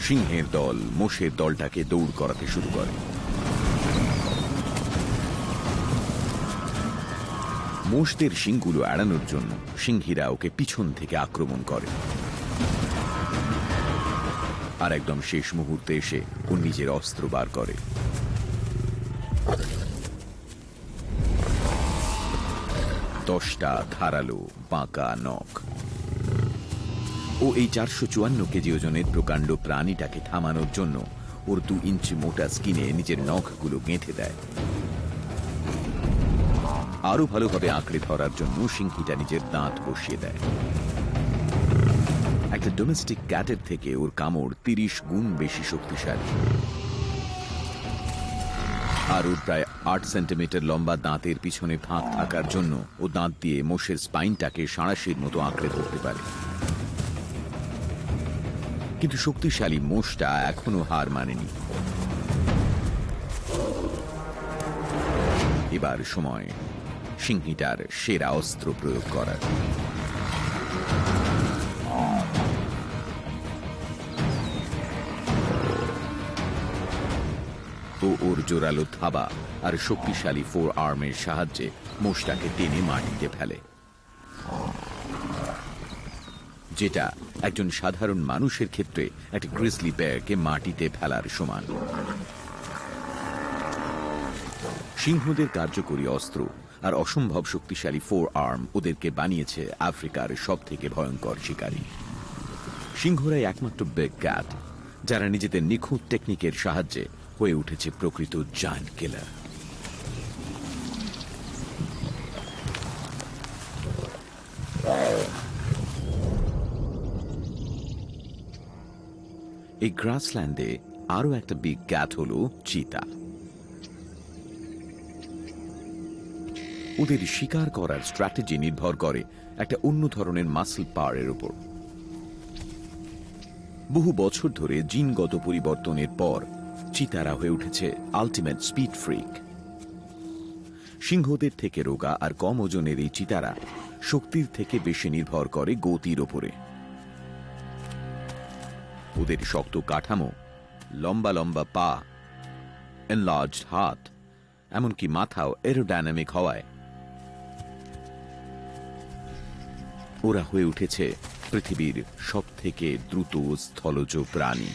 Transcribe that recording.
সিংহের দল মোষের দলটাকে দৌড় করাতে শুরু করে। মোষদের শিংগুলো এড়ানোর জন্য সিংহীরা ওকে পিছন থেকে আক্রমণ করে, আর একদম শেষ মুহূর্তে এসে ও নিজের অস্ত্র বার করে। দশটা ধারালো বাঁকা নখ। ও এই 454 কেজি ওজনের প্রকাণ্ড প্রাণীটাকে থামানোর জন্য ওর 2 ইঞ্চি মোটা স্কিনে নিজের নখগুলো গেঁথে দেয়। আরো ভালোভাবে আঁকড়ে ধরার জন্য সিংহীটা নিজের দাঁত বসিয়ে দেয়। একটা ডোমেস্টিক ক্যাটের থেকে ওর কামড় 30 গুণ বেশি শক্তিশালী, আর ওর প্রায় 8 সেন্টিমিটার লম্বা দাঁতের পিছনে ফাঁক থাকার জন্য ও দাঁত দিয়ে মোষের স্পাইনটাকে সাঁড়াশির মতো আঁকড়ে ধরতে পারে। কিন্তু শক্তিশালী মোষটা এখনো হার মানেনি। এবার সময় সিংহীটার সেরা অস্ত্র প্রয়োগ করার। ও ওর জোরালো থাবা আর শক্তিশালী 4 আর্মের সাহায্যে মোষটাকে টেনে মাটিতে ফেলে, যেটা একজন সাধারণ মানুষের ক্ষেত্রে একটা গ্রিজলি বেয়ারকে মাটিতে ফেলার সমান। সিংহদের কার্যকরী অস্ত্র আর অসম্ভব শক্তিশালী 4 আর্ম ওদেরকে বানিয়েছে আফ্রিকার সব থেকে ভয়ঙ্কর শিকারী। সিংহরাই একমাত্র বিগ ক্যাট যারা নিজেদের নিখুঁত টেকনিকের সাহায্যে হয়ে উঠেছে প্রকৃত জায়ান্ট কিলার। এই গ্রাসল্যান্ডে আরো একটা বিগ ক্যাট হলো চিতা। ওদের শিকার করার স্ট্র্যাটেজি নির্ভর করে একটা অন্য ধরনের মাসল পাওয়ারের উপর। বহু বছর ধরে জিনগত পরিবর্তনের পর চিতারা হয়ে উঠেছে আল্টিমেট স্পিড ফ্রিক। সিংহদের থেকে রোগা আর কম ওজনের এই চিতারা শক্তির থেকে বেশি নির্ভর করে গতির ওপরে। ওদের শক্ত কাঠামো, লম্বা লম্বা পা, এনলার্জড হাত, এমনকি মাথাও এরোডাইনামিক হওয়ায় ওরা হয়ে উঠেছে পৃথিবীর সব থেকে দ্রুত স্থলজ প্রাণী।